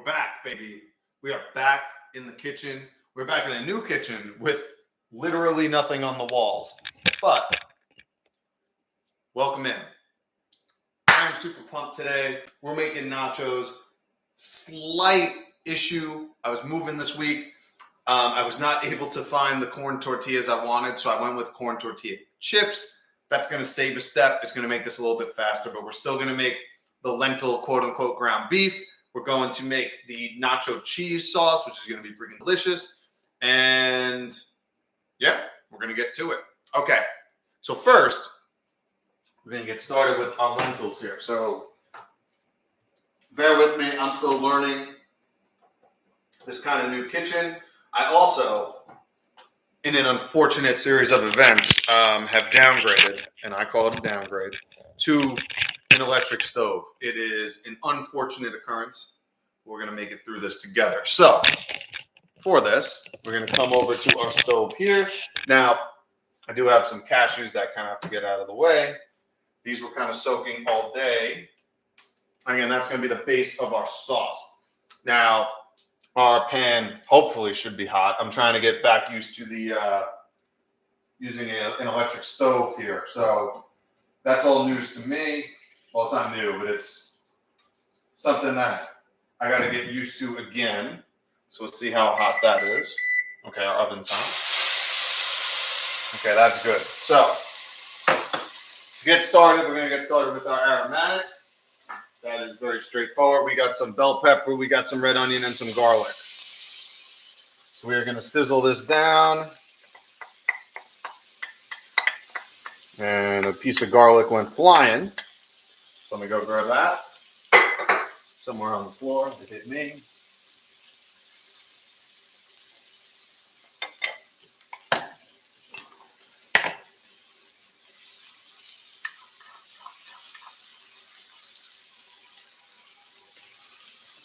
We're back, baby. We are back in the kitchen. We're back in a new kitchen with literally nothing on the walls. But welcome in. I'm super pumped today. We're making nachos. Slight issue. I was moving this week. I was not able to find the corn tortillas I wanted, so I went with corn tortilla chips. That's going to save a step. It's going to make this a little bit faster, but we're still going to make the lentil quote-unquote ground beef. We're going to make the nacho cheese sauce, which is going to be freaking delicious. And yeah, we're going to get to it. Okay, so first, we're going to get started with our lentils here. So bear with me. I'm still learning this kind of new kitchen. I also, in an unfortunate series of events, have downgraded, and I call it a downgrade, to an electric stove. It is an unfortunate occurrence. We're going to make it through this together. So for this, we're going to come over to our stove here. Now, I do have some cashews that kind of have to get out of the way. These were kind of soaking all day. Again, that's going to be the base of our sauce. Now, our pan hopefully should be hot. I'm trying to get back used to the using an electric stove here. So that's all news to me. Well, it's not new, but it's something that I got to get used to again. So let's see how hot that is. Okay, our oven's on. Okay, that's good. So to get started, we're going to get started with our aromatics. That is very straightforward. We got some bell pepper, we got some red onion, and some garlic. So we're going to sizzle this down. And a piece of garlic went flying. So let me go grab that. Somewhere on the floor, it hit me.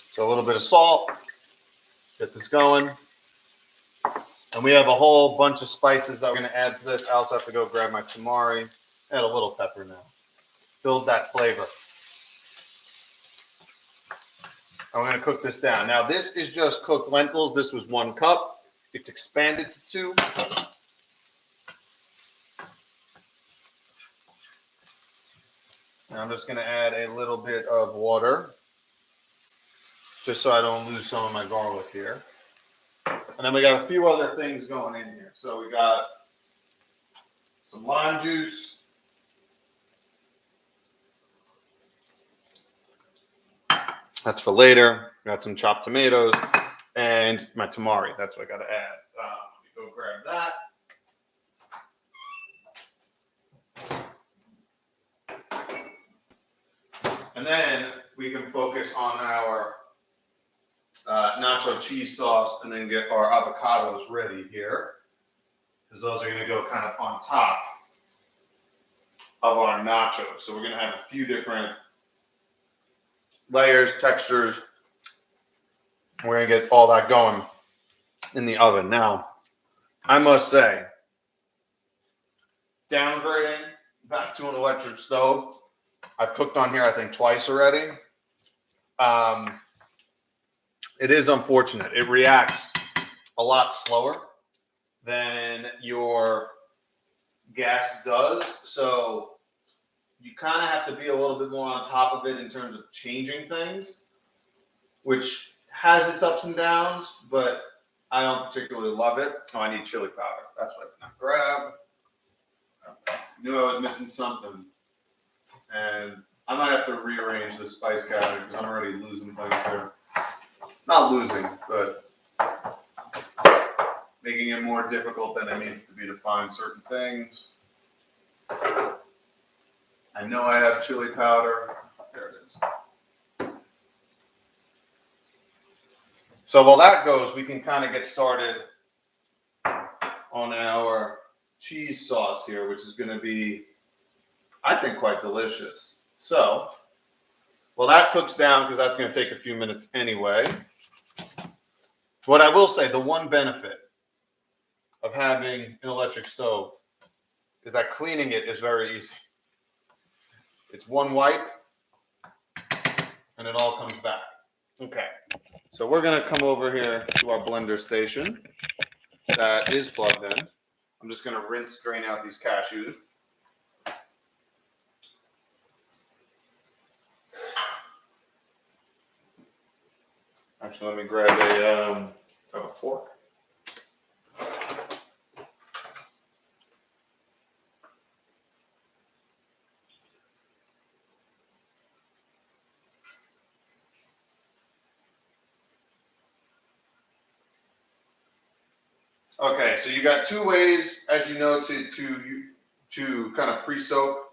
So a little bit of salt, get this going. And we have a whole bunch of spices that we're going to add to this. I also have to go grab my tamari. Add a little pepper now. Build that flavor. I'm going to cook this down. Now, this is just cooked lentils. This was 1 cup. It's expanded to 2. Now I'm just going to add a little bit of water, just so I don't lose some of my garlic here. And then we got a few other things going in here. So we got some lime juice. That's for later. Got some chopped tomatoes and my tamari. That's what I got to add. Let me go grab that. And then we can focus on our nacho cheese sauce and then get our avocados ready here, because those are going to go kind of on top of our nachos. So we're going to have a few different layers, textures. We're going to get all that going in the oven. Now, I must say, downgrading back to an electric stove. I've cooked on here, I think, twice already. It is unfortunate. It reacts a lot slower than your gas does. So you kind of have to be a little bit more on top of it in terms of changing things, which has its ups and downs, but I don't particularly love it. Oh, I need chili powder. That's what I did not grab. Okay. Knew I was missing something. And I might have to rearrange the spice cabinet because I'm already losing things here. Not losing, but making it more difficult than it needs to be to find certain things. I know I have chili powder. There it is. So while that goes, we can kind of get started on our cheese sauce here, which is going to be, I think, quite delicious. So, well, that cooks down because that's going to take a few minutes anyway. What I will say, the one benefit of having an electric stove is that cleaning it is very easy. It's one wipe, and it all comes back. Okay, so we're gonna come over here to our blender station that is plugged in. I'm just gonna rinse, drain out these cashews. Actually, let me grab a fork. Okay, so you got two ways, as you know, to kind of pre-soak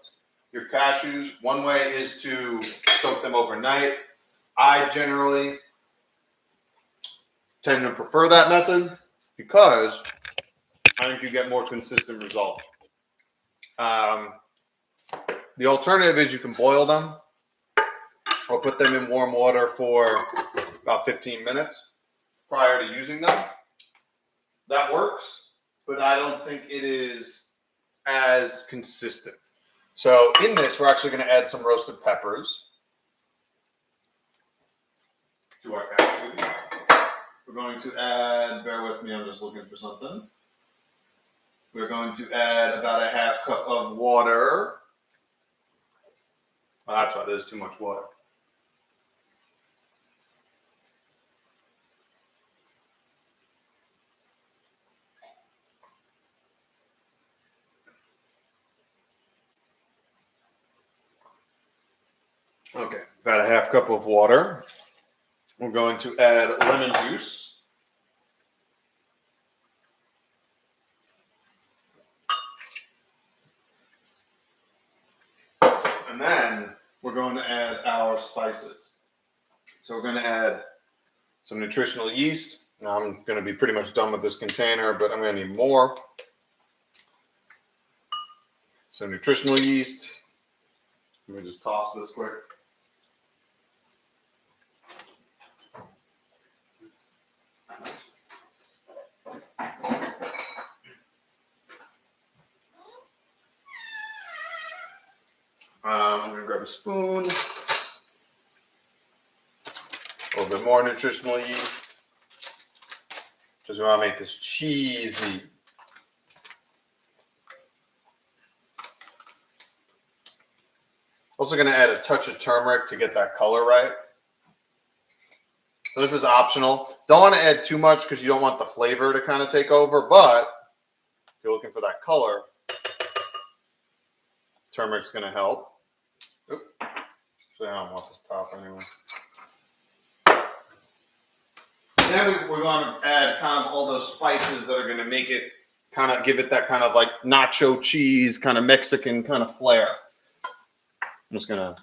your cashews. One way is to soak them overnight. I generally tend to prefer that method because I think you get more consistent results. The alternative is you can boil them or put them in warm water for about 15 minutes prior to using them. That works, but I don't think it is as consistent. So in this, we're actually going to add some roasted peppers to our cashews. We're going to add, bear with me, I'm just looking for something. We're going to add about a half cup of water. Oh, that's right, there's too much water. Okay, about a half cup of water. We're going to add lemon juice. And then we're going to add our spices. So we're going to add some nutritional yeast. Now I'm going to be pretty much done with this container, but I'm going to need more. Some nutritional yeast. Let me just toss this quick. I'm going to grab a spoon. A little bit more nutritional yeast. Because we want to make this cheesy. Also going to add a touch of turmeric to get that color right. So this is optional. Don't want to add too much because you don't want the flavor to kind of take over, but if you're looking for that color, turmeric's going to help. Oop. So I don't want this top anyway. Then we're going to add kind of all those spices that are going to make it kind of give it that kind of like nacho cheese, kind of Mexican kind of flair. I'm just going to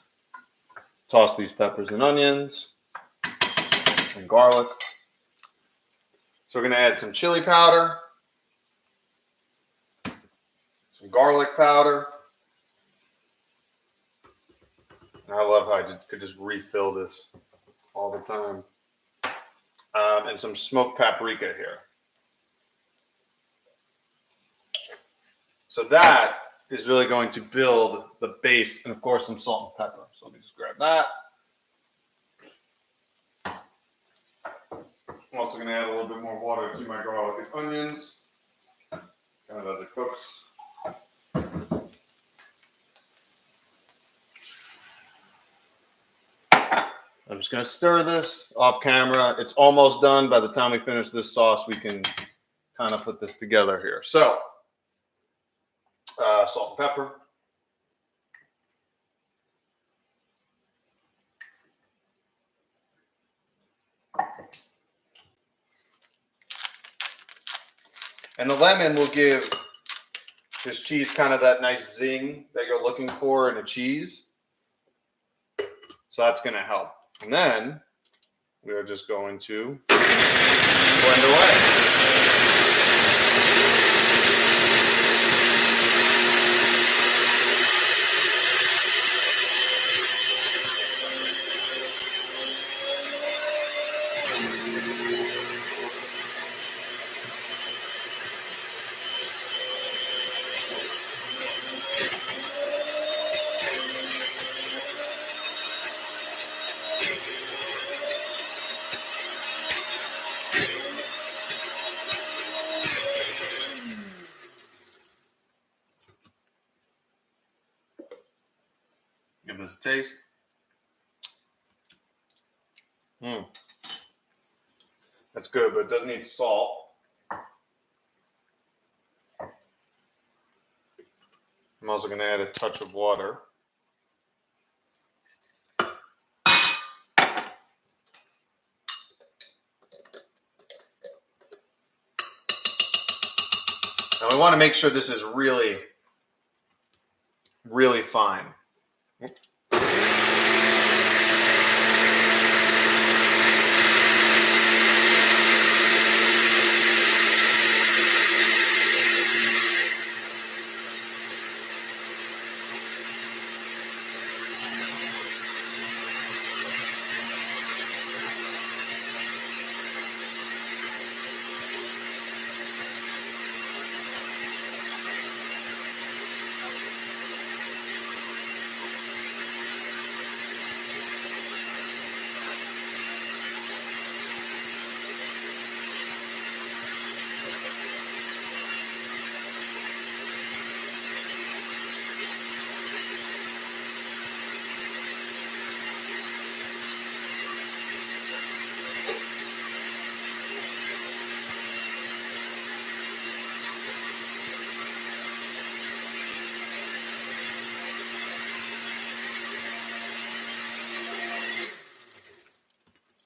toss these peppers and onions and garlic. So we're going to add some chili powder, some garlic powder. And I love how I could just refill this all the time. And some smoked paprika here. So that is really going to build the base, and of course some salt and pepper. So let me just grab that. I'm also going to add a little bit more water to my garlic and onions, kind of as it cooks. I'm just going to stir this off camera. It's almost done. By the time we finish this sauce, we can kind of put this together here. So, salt and pepper. And the lemon will give this cheese kind of that nice zing that you're looking for in a cheese. So that's going to help. And then we are just going to blend away. Give this a taste. That's good, but it doesn't need salt. I'm also going to add a touch of water. Now we want to make sure this is really, really fine.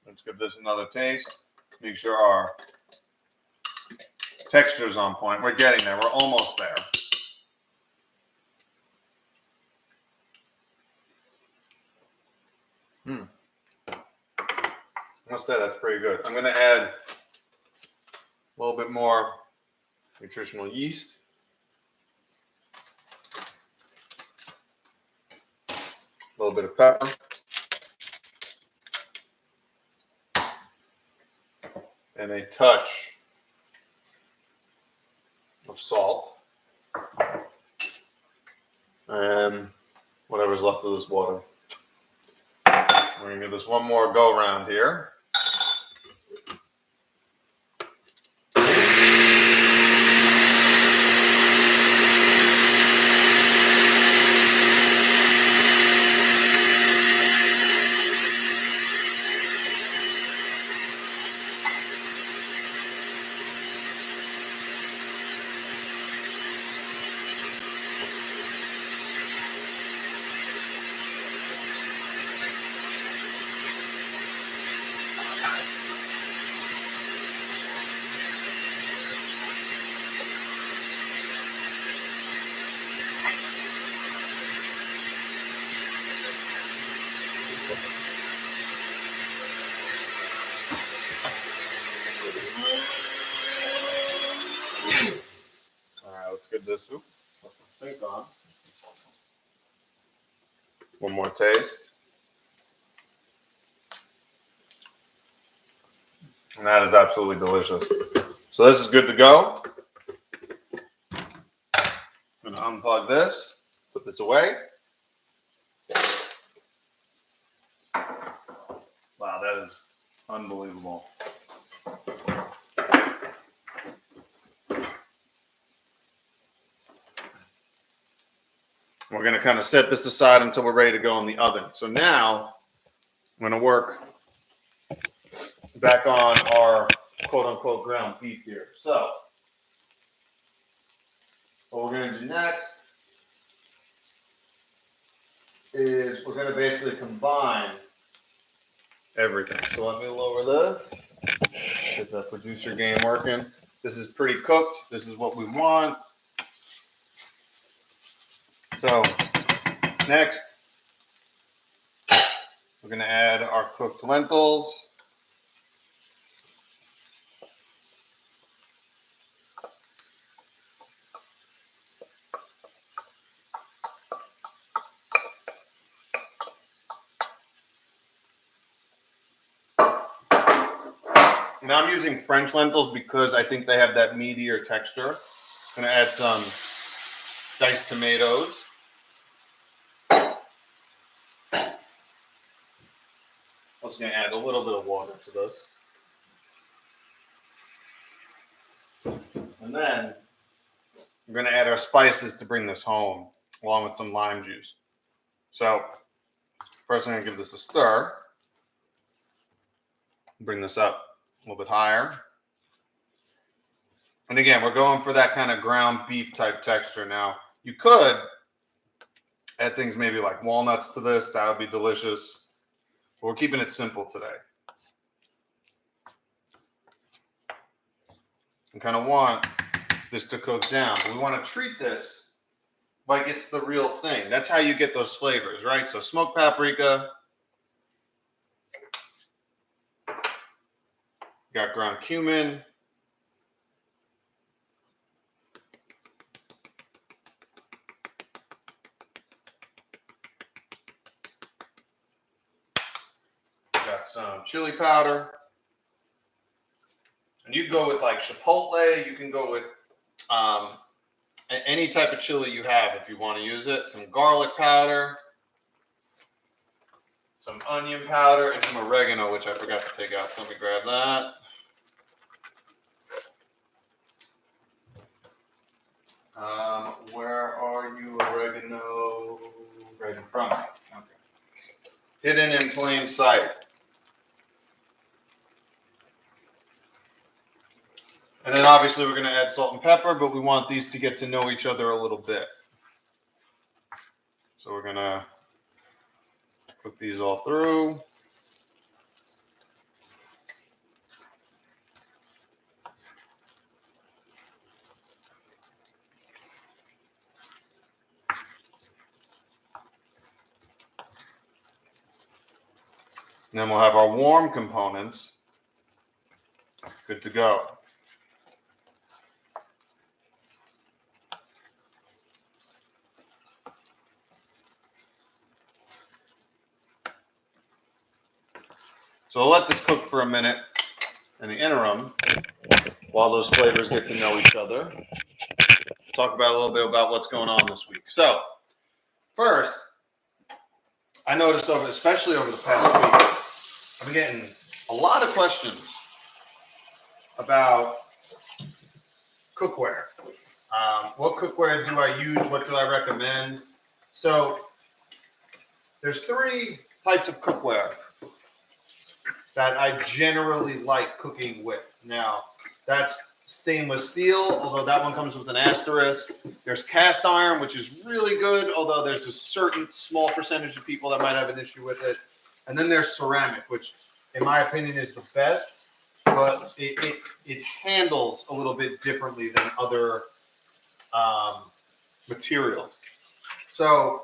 Let's give this another taste. Make sure our texture is on point. We're getting there. We're almost there. I must say that's pretty good. I'm going to add a little bit more nutritional yeast. A little bit of pepper. And a touch of salt. And whatever's left of this water. We're going to give this one more go around here. Alright, let's get this sink on. One more taste. And that is absolutely delicious. So this is good to go. I'm going to unplug this, put this away. Wow, that is unbelievable. We're going to kind of set this aside until we're ready to go in the oven. So now I'm going to work back on our quote-unquote ground beef here. So what we're going to do next is we're going to basically combine everything. So let me lower this, get that producer game working. This is pretty cooked. This is what we want. So next, we're going to add our cooked lentils. Now I'm using French lentils because I think they have that meatier texture. I'm going to add some diced tomatoes. Also going to add a little bit of water to this. And then we're going to add our spices to bring this home, along with some lime juice. So First, I'm going to give this a stir. Bring this up a little bit higher. And again, we're going for that kind of ground beef type texture now. You could add things maybe like walnuts to this. That would be delicious. But we're keeping it simple today. We kind of want this to cook down. But we want to treat this like it's the real thing. That's how you get those flavors, right? So smoked paprika. Got ground cumin. Got some chili powder. And you go with like chipotle. You can go with any type of chili you have if you want to use it. Some garlic powder, some onion powder, and some oregano, which I forgot to take out. So let me grab that. Where are you, oregano? Right in front of me. Okay. Hidden in plain sight. And then obviously we're going to add salt and pepper, but we want these to get to know each other a little bit. So we're going to cook these all through. And then we'll have our warm components good to go. So I'll let this cook for a minute in the interim while those flavors get to know each other. Talk about a little bit about what's going on this week. So first, I noticed especially over the past week, I've been getting a lot of questions about cookware. What cookware do I use? What do I recommend? So there's 3 types of cookware that I generally like cooking with. Now, that's stainless steel, although that one comes with an asterisk. There's cast iron, which is really good, although there's a certain small percentage of people that might have an issue with it. And then there's ceramic, which in my opinion is the best, but it handles a little bit differently than other materials. So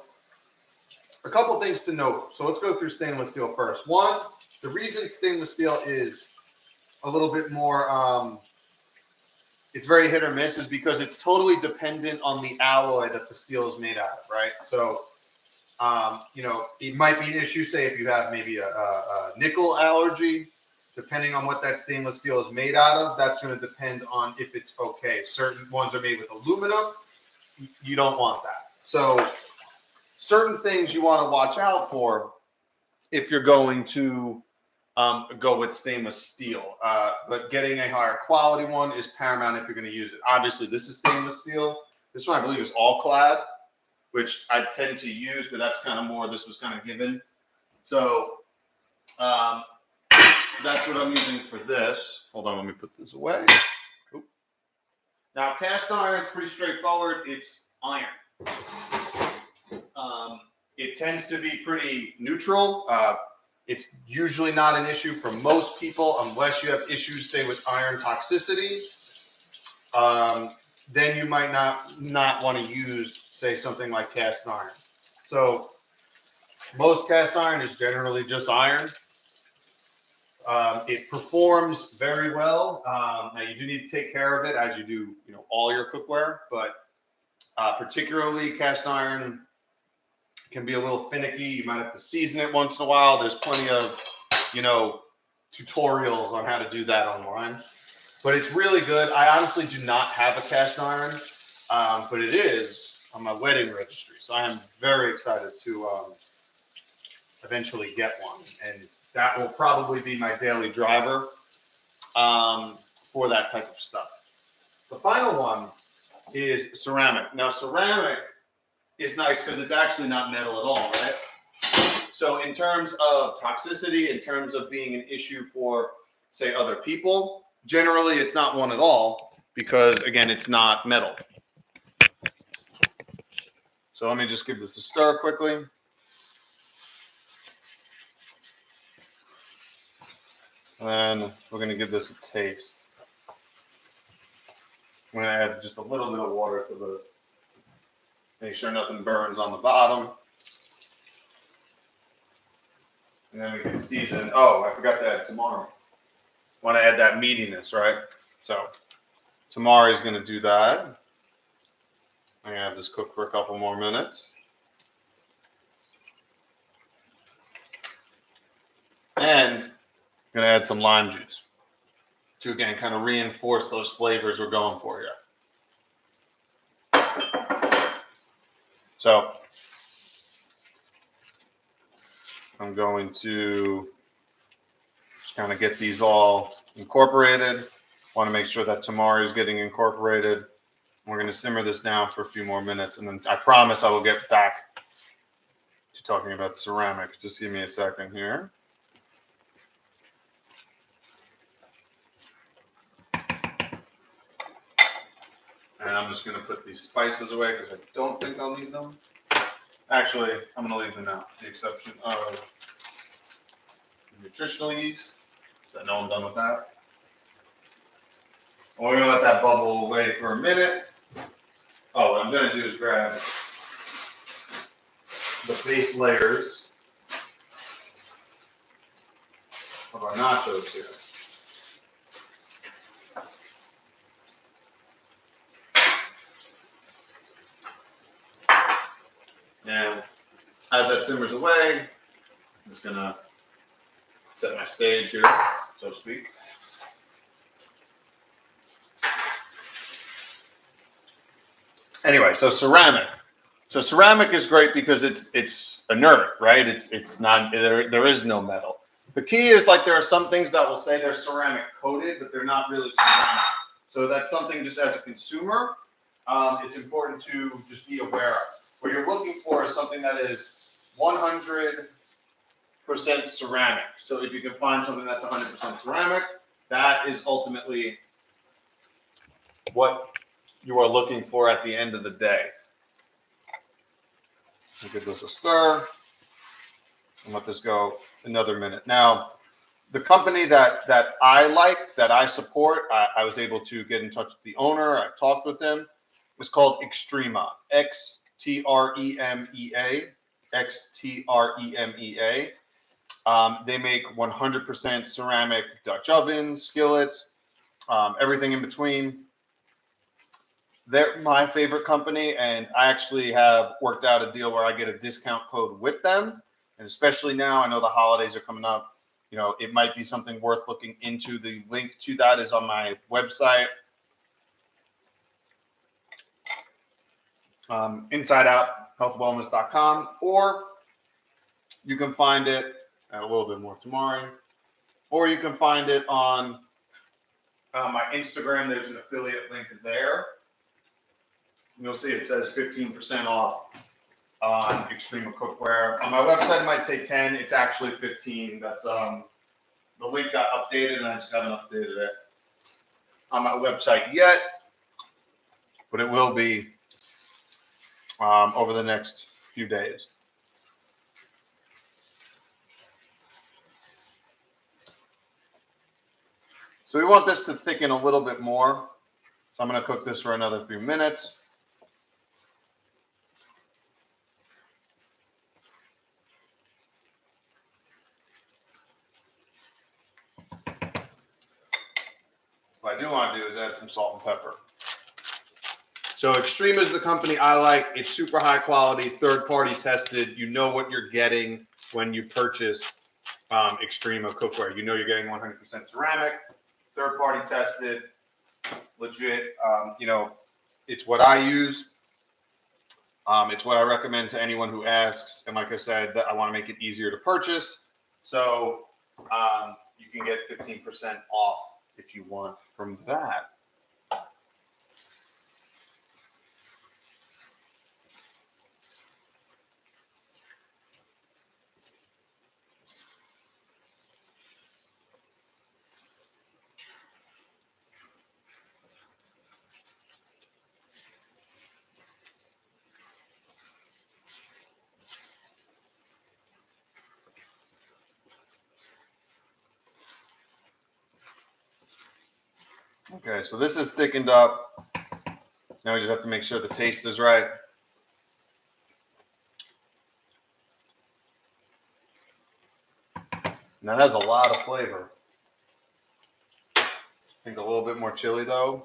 a couple things to note. So let's go through stainless steel first. One, the reason stainless steel is a little bit more, it's very hit or miss, is because it's totally dependent on the alloy that the steel is made out of, right? So, you know, it might be an issue, say, if you have maybe a nickel allergy, depending on what that stainless steel is made out of, that's going to depend on if it's okay. Certain ones are made with aluminum. You don't want that. So certain things you want to watch out for if you're going to go with stainless steel. But getting a higher quality one is paramount if you're going to use it. Obviously, this is stainless steel. This one, I believe, is all clad, which I tend to use, but that's kind of more, this was kind of given. So that's what I'm using for this. Hold on, let me put this away. Oop. Now, cast iron is pretty straightforward. It's iron. It tends to be pretty neutral. It's usually not an issue for most people unless you have issues, say, with iron toxicity. Then you might not want to use, say, something like cast iron. So most cast iron is generally just iron. It performs very well. Now you do need to take care of it as you do, you know, all your cookware, but particularly cast iron can be a little finicky. You might have to season it once in a while. There's plenty of, you know, tutorials on how to do that online. But it's really good. I honestly do not have a cast iron, but it is on my wedding registry. So I am very excited to eventually get one. And that will probably be my daily driver for that type of stuff. The final one is ceramic. Now, ceramic is nice because it's actually not metal at all, right? So So in terms of toxicity, in terms of being an issue for, say, other people, generally it's not one at all because, again, it's not metal. So let me just give this a stir quickly. And then we're going to give this a taste. I'm going to add just a little bit of water to this. Make sure nothing burns on the bottom. And then we can season. Oh, I forgot to add tamari. Want to add that meatiness, right? So tamari is going to do that. I'm going to have this cook for a couple more minutes. And I'm going to add some lime juice to, again, kind of reinforce those flavors we're going for here. So I'm going to just kind of get these all incorporated. Want to make sure that tamari is getting incorporated. We're going to simmer this down for a few more minutes, and then I promise I will get back to talking about ceramic. Just give me a second here. And I'm just going to put these spices away because I don't think I'll need them. Actually, I'm going to leave them now, with the exception of nutritional yeast. So I know I'm done with that. We're going to let that bubble away for a minute. Oh, what I'm going to do is grab the base layers of our nachos here. And as that simmers away, I'm just going to set my stage here, so to speak. Anyway, so ceramic. So ceramic is great because it's inert, right? It's not there is no metal. The key is, like, there are some things that will say they're ceramic coated, but they're not really ceramic. So that's something, just as a consumer, it's important to just be aware of. What you're looking for is something that is 100% ceramic. So if you can find something that's 100% ceramic, that is ultimately what you are looking for at the end of the day. I'll give this a stir and let this go another minute. Now, the company that I like, that I support, I was able to get in touch with the owner. I've talked with him. It's called Extrema, Xtremea, Xtremea. They make 100% ceramic Dutch ovens, skillets, everything in between. They're my favorite company, and I actually have worked out a deal where I get a discount code with them. And especially now, I know the holidays are coming up. You know, it might be something worth looking into. The link to that is on my website, insideouthealthwellness.com, or you can find it at a little bit more tamari, or you can find it on my Instagram. There's an affiliate link there. You'll see it says 15% off on Extrema Cookware. On my website, it might say 10. It's actually 15. That's the link got updated, and I just haven't updated it on my website yet. But it will be over the next few days. So we want this to thicken a little bit more. So I'm going to cook this for another few minutes. What I do want to do is add some salt and pepper. So Extrema is the company I like. It's super high quality, third-party tested. You know what you're getting when you purchase Extrema cookware. You know you're getting 100% ceramic, third-party tested, legit. You know, it's what I use. It's what I recommend to anyone who asks. And like I said, that I want to make it easier to purchase. So you can get 15% off if you want from that. Okay, so this is thickened up. Now we just have to make sure the taste is right. And that has a lot of flavor. I think a little bit more chili though,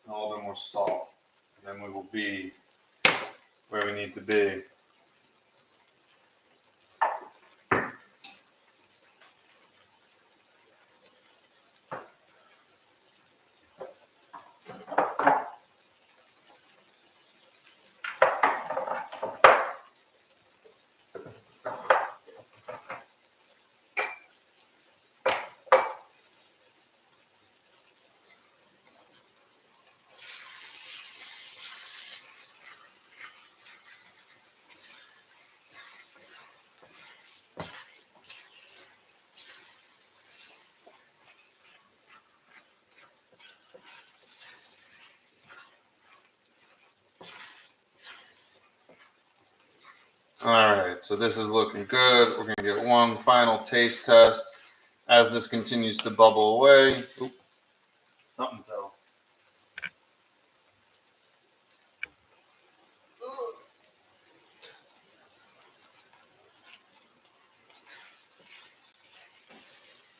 and a little bit more salt. And then we will be where we need to be. All right, so this is looking good. We're gonna get one final taste test as this continues to bubble away. Oop, something fell.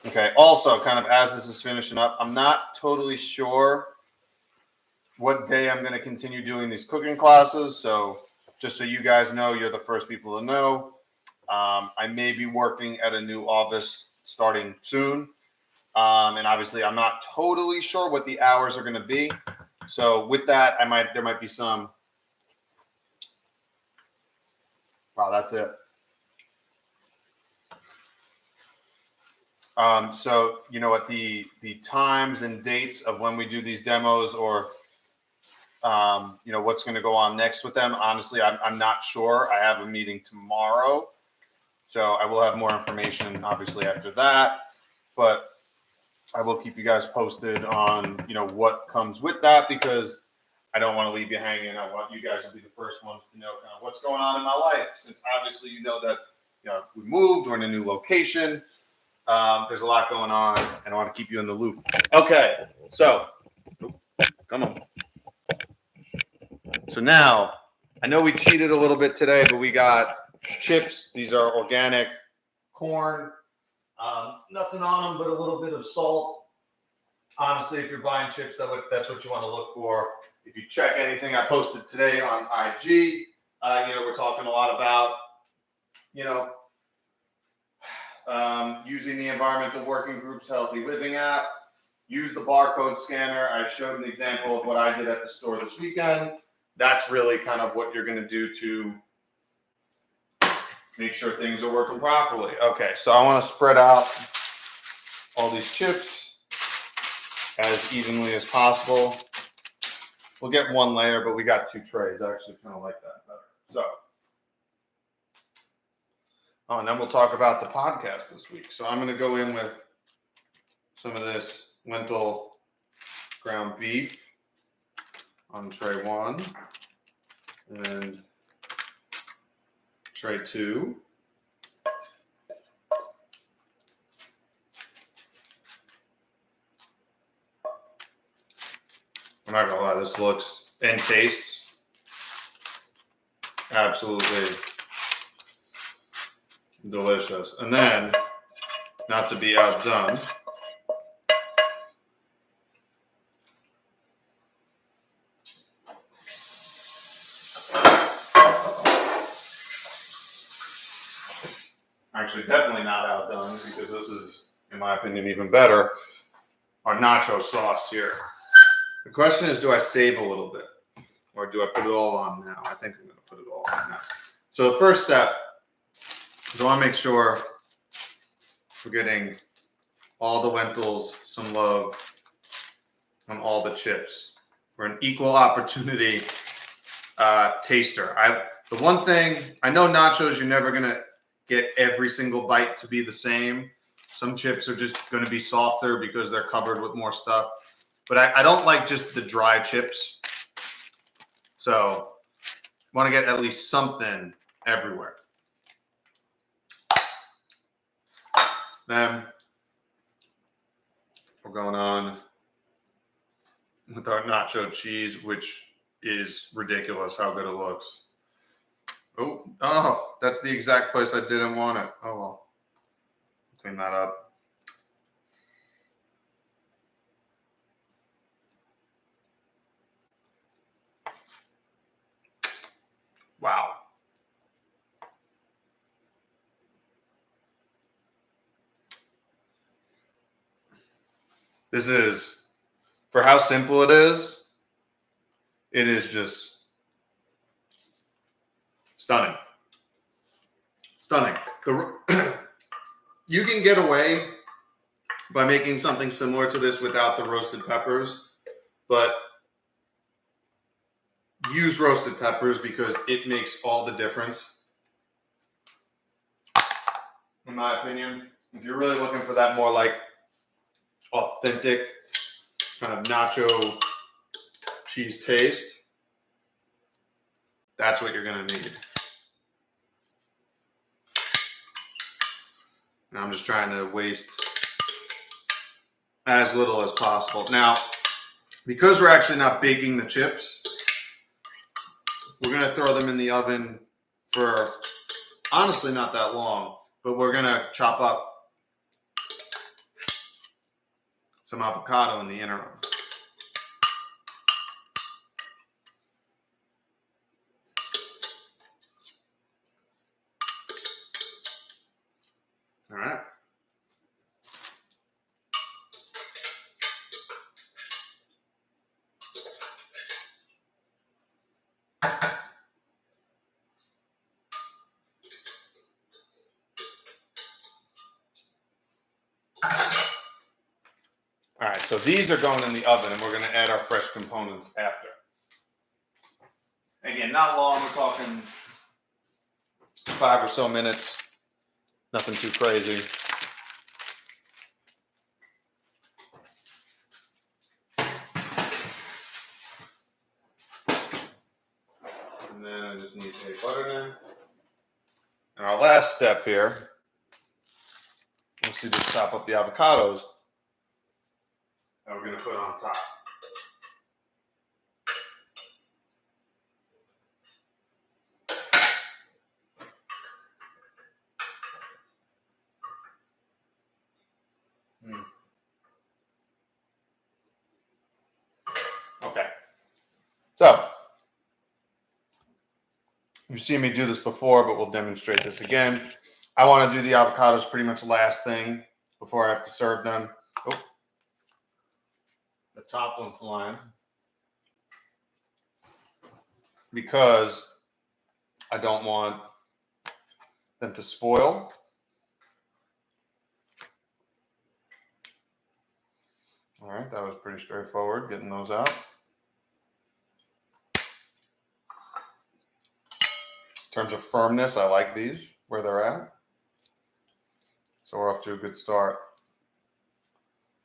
Okay, also kind of as this is finishing up, I'm not totally sure what day I'm going to continue doing these cooking classes. So just so you guys know, you're the first people to know. I may be working at a new office starting soon. And obviously I'm not totally sure what the hours are going to be. So with that, there might be some. Wow, that's it. So you know what, the times and dates of when we do these demos, or you know what's going to go on next with them. Honestly, I'm not sure. I have a meeting tomorrow, so I will have more information obviously after that. But I will keep you guys posted on what comes with that, because I don't want to leave you hanging. I want you guys to be the first ones to know kind of what's going on in my life, since obviously you know that we moved, we're in a new location. There's a lot going on, and I want to keep you in the loop. Okay, so come on. So now, I know we cheated a little bit today, but we got chips. These are organic corn. Nothing on them but a little bit of salt. Honestly, if you're buying chips, that's what you want to look for. If you check anything I posted today on IG, we're talking a lot about, using the Environmental Working Group's Healthy Living app. Use the barcode scanner. I showed an example of what I did at the store this weekend. That's really kind of what you're going to do to make sure things are working properly. Okay, so I want to spread out all these chips as evenly as possible. We'll get one layer, but we got 2 trays. I actually kind of like that better. So, and then we'll talk about the podcast this week. So I'm going to go in with some of this lentil ground beef on tray 1 and tray 2. I'm not gonna lie, this looks and tastes absolutely delicious. And then, not to be outdone, actually definitely not outdone, because this is, in my opinion, even better, our nacho sauce here. The question is, do I save a little bit, or do I put it all on now? I think I'm going to put it all on now. So the first step is I want to make sure we're getting all the lentils some love on all the chips. We're an equal opportunity taster. The one thing, I know nachos, you're never going to get every single bite to be the same. Some chips are just going to be softer because they're covered with more stuff. But I don't like just the dry chips. So I want to get at least something everywhere. Then we're we're going on with our nacho cheese, which is ridiculous how good it looks. Oh, that's the exact place I didn't want it. Oh well. Clean that up. Wow. This is, for how simple it is just stunning. Stunning. You can get away by making something similar to this without the roasted peppers, but use roasted peppers because it makes all the difference. In my opinion, if you're really looking for that more like authentic kind of nacho cheese taste, that's what you're going to need. And I'm just trying to waste as little as possible. Now, because we're actually not baking the chips, we're going to throw them in the oven for honestly not that long, but we're going to chop up some avocado in the interim. All right. All right, so these are going in the oven, and we're going to add our fresh components after. Again, not long. We're talking 5 or so minutes. Nothing too crazy. And then I just need a butter knife. And our last step here, once you just chop up the avocados, that we're going to put on top. Okay. So, you've seen me do this before, but we'll demonstrate this again. I want to do the avocados pretty much last thing before I have to serve them. Oh, the top one flying. Because I don't want them to spoil. All right, that was pretty straightforward, getting those out. In terms of firmness, I like these where they're at. So we're off to a good start.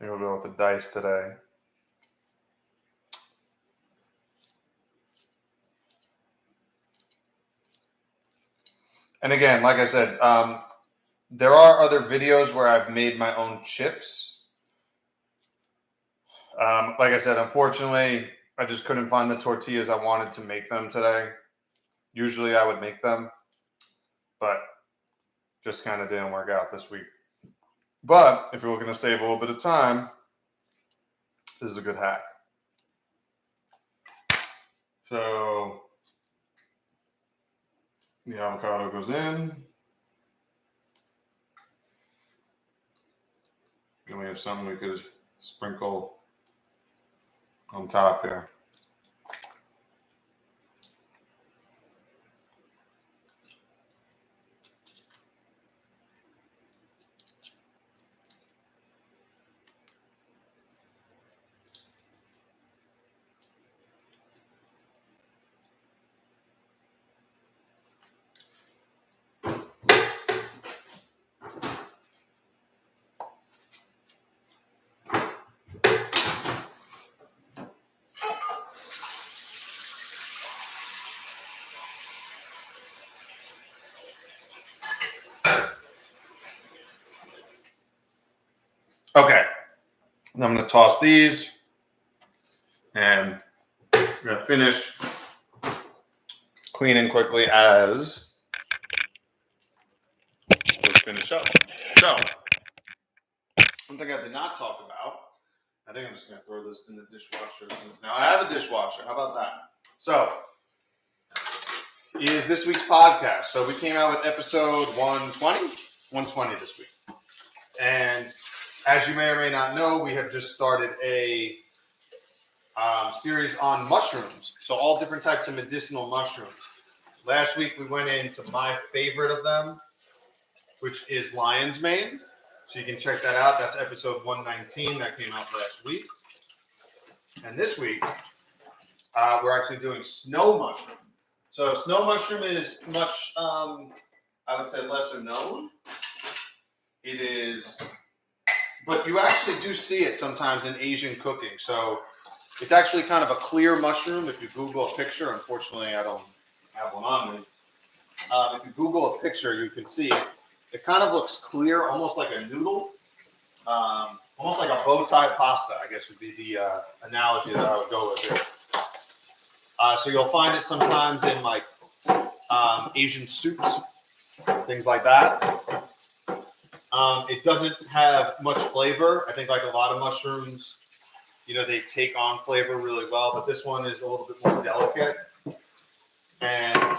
I think we'll go with the dice today. And again, like I said, there are other videos where I've made my own chips. Like I said, unfortunately, I just couldn't find the tortillas I wanted to make them today. Usually I would make them, but just kind of didn't work out this week. But if you're looking to save a little bit of time, this is a good hack. So the avocado goes in. And we have something we could sprinkle on top here. And I'm going to toss these, and we're going to finish cleaning quickly as we finish up. So, one thing I did not talk about, I think I'm just going to throw this in the dishwasher since now I have a dishwasher. How about that? So, is this week's podcast. So we came out with episode 120 this week. And as you may or may not know, we have just started a series on mushrooms. So all different types of medicinal mushrooms. Last week we went into my favorite of them, which is lion's mane. So you can check that out. That's episode 119 that came out last week. And this week, we're actually doing snow mushroom. So snow mushroom is much, I would say, lesser known. It is, but you actually do see it sometimes in Asian cooking. So it's actually kind of a clear mushroom. If you Google a picture, unfortunately, I don't have one on me. If you Google a picture, you can see it. It kind of looks clear, almost like a noodle, almost like a bow tie pasta, I guess would be the analogy that I would go with here. So you'll find it sometimes in like Asian soups, things like that. It doesn't have much flavor. I think like a lot of mushrooms, they take on flavor really well, but this one is a little bit more delicate. And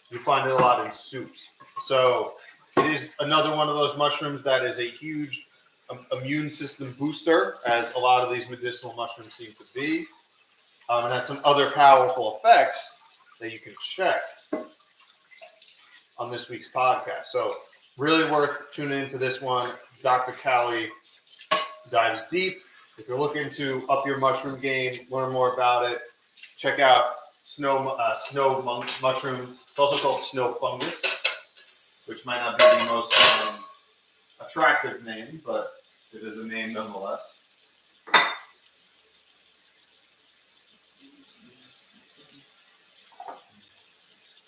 you find it a lot in soups. So it is another one of those mushrooms that is a huge immune system booster, as a lot of these medicinal mushrooms seem to be. And has some other powerful effects that you can check on this week's podcast. So really worth tuning into this one. Dr. Callie dives deep. If you're looking to up your mushroom game, learn more about it, check out snow mushrooms. It's also called snow fungus, which might not be the most attractive name, but it is a name nonetheless.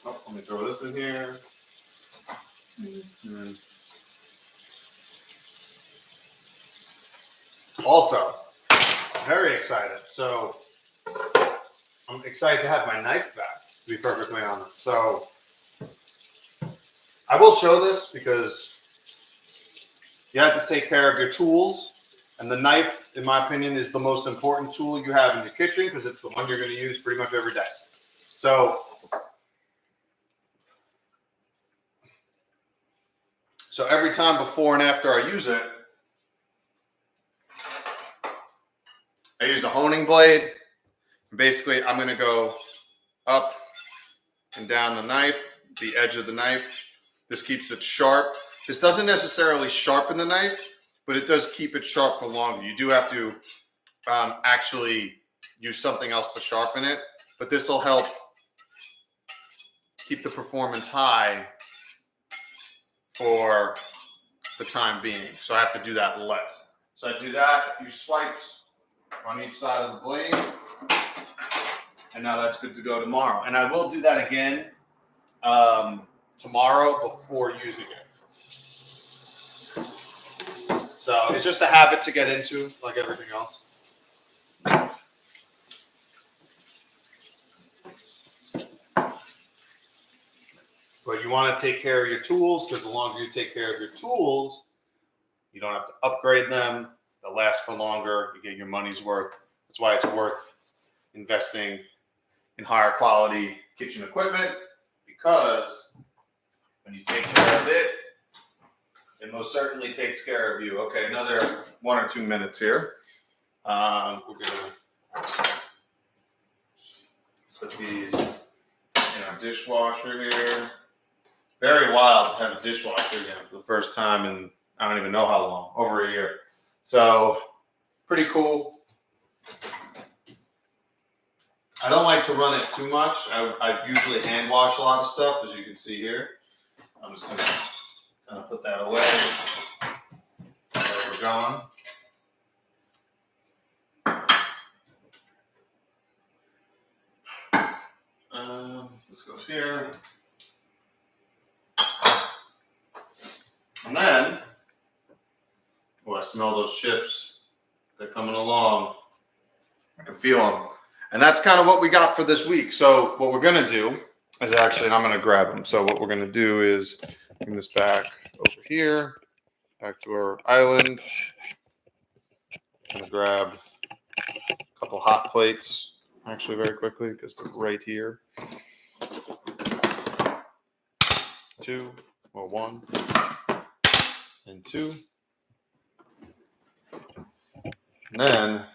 Oh, let me throw this in here. Also, very excited. So, I'm excited to have my knife back, to be perfectly honest. So, I will show this because you have to take care of your tools. And the knife, in my opinion, is the most important tool you have in your kitchen because it's the one you're going to use pretty much every day. So every time before and after I use it, I use a honing blade. Basically, I'm going to go up and down the knife, the edge of the knife. This keeps it sharp. This doesn't necessarily sharpen the knife, but it does keep it sharp for longer. You do have to actually use something else to sharpen it, but this will help keep the performance high for the time being. So I have to do that less. So I do that, a few swipes on each side of the blade, and now that's good to go tomorrow. And I will do that again tomorrow before using it. So it's just a habit to get into, like everything else. But you want to take care of your tools, because the longer you take care of your tools, you don't have to upgrade them. They'll last for longer. You get your money's worth. That's why it's worth investing in higher quality kitchen equipment, because when you take care of it, it most certainly takes care of you. Okay, another 1 or 2 minutes here. We're going to put these in our dishwasher here. Very wild to have a dishwasher again for the first time in I don't even know how long, over a year. So pretty cool. I don't like to run it too much. I usually hand wash a lot of stuff, as you can see here. I'm just going to kind of put that away. There we're going. This goes here. And then, oh, I smell those chips. They're coming along. I can feel them. And that's kind of what we got for this week. So what we're going to do is actually, and I'm going to grab them. So what we're going to do is bring this back over here, back to our island. I'm going to grab a couple hot plates, actually very quickly, because they're right here. One and two. And then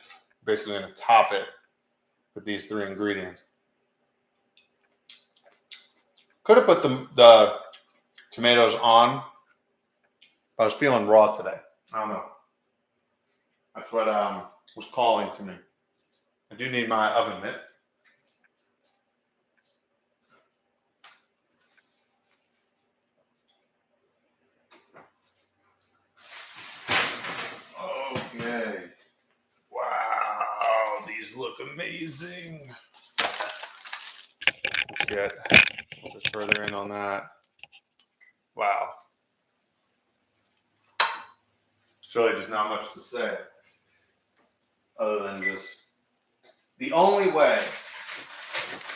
basically going to top it with these three ingredients. Could have put the tomatoes on. I was feeling raw today. I don't know. That's what was calling to me. I do need my oven mitt. Okay. Wow, these look amazing. Let's get just further in on that. Wow. It's really just not much to say other than just the only way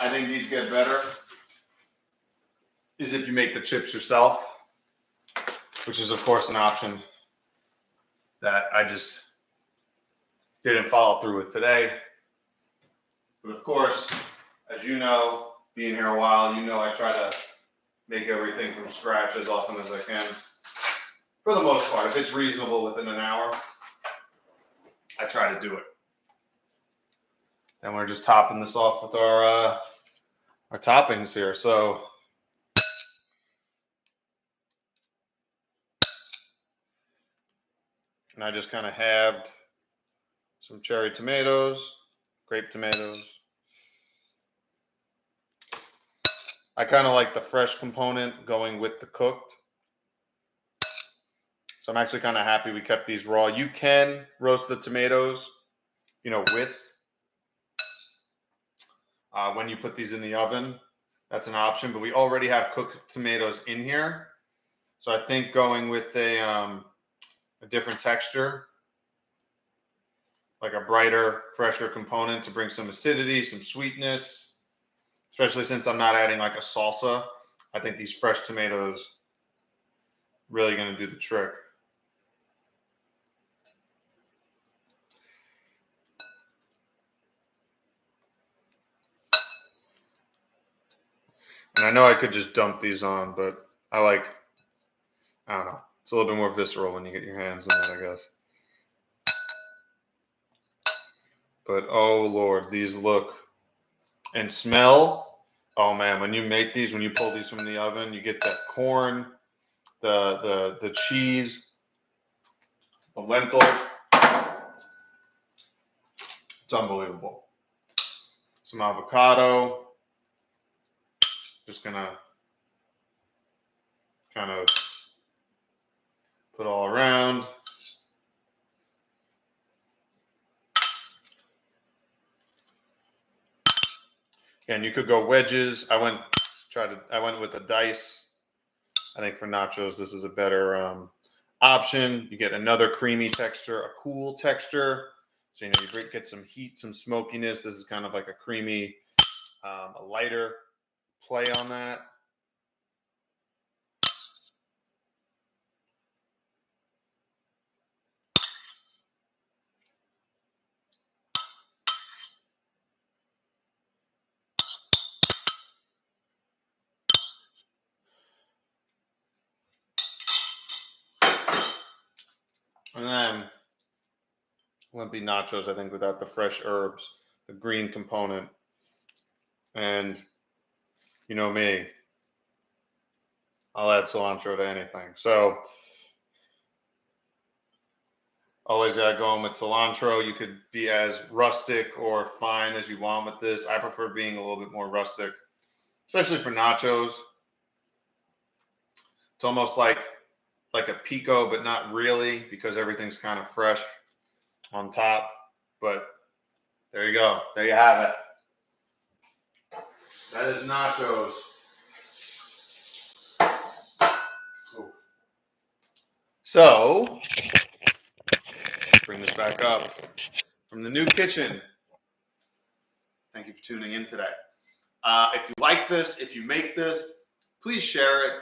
I think these get better is if you make the chips yourself, which is of course an option that I just didn't follow through with today. But of course, as you know, being here a while, you know I try to make everything from scratch as often as I can. For the most part, if it's reasonable within an hour, I try to do it. And we're just topping this off with our toppings here. So and I just kind of halved some cherry tomatoes, grape tomatoes. I kind of like the fresh component going with the cooked. So I'm actually kind of happy we kept these raw. You can roast the tomatoes, with when you put these in the oven. That's an option, but we already have cooked tomatoes in here. So I think going with a different texture, like a brighter, fresher component to bring some acidity, some sweetness, especially since I'm not adding like a salsa. I think these fresh tomatoes really going to do the trick. And I know I could just dump these on, but I don't know. It's a little bit more visceral when you get your hands on it, I guess. But oh Lord, these look and smell. Oh man, when you make these, when you pull these from the oven, you get that corn, the cheese, the lentils. It's unbelievable. Some avocado. Just gonna kind of put all around. And you could go wedges. I went with the dice. I think for nachos, this is a better option. You get another creamy texture, a cool texture. So, you get some heat, some smokiness. This is kind of like a creamy, a lighter play on that. And then wouldn't be nachos, I think, without the fresh herbs, the green component. And you know me, I'll add cilantro to anything. So always going with cilantro. You could be as rustic or fine as you want with this. I prefer being a little bit more rustic, especially for nachos. It's almost like a pico, but not really, because everything's kind of fresh on top. But there you go. There you have it. That is nachos. Ooh. So bring this back up from the new kitchen. Thank you for tuning in today. If you like this, if you make this, please share it.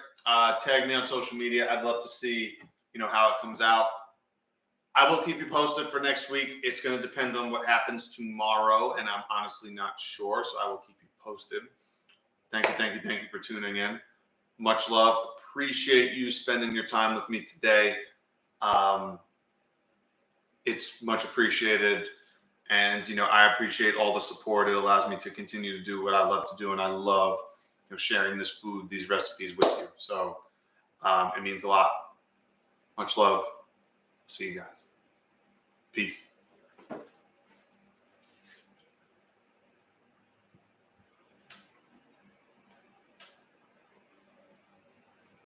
Tag me on social media. I'd love to see, how it comes out. I will keep you posted for next week. It's going to depend on what happens tomorrow, and I'm honestly not sure, so I will keep you posted. Thank you for tuning in. Much love. Appreciate you spending your time with me today. It's much appreciated. And, I appreciate all the support. It allows me to continue to do what I love to do. And I love sharing this food, these recipes with you. So it means a lot. Much love. See you guys. Peace.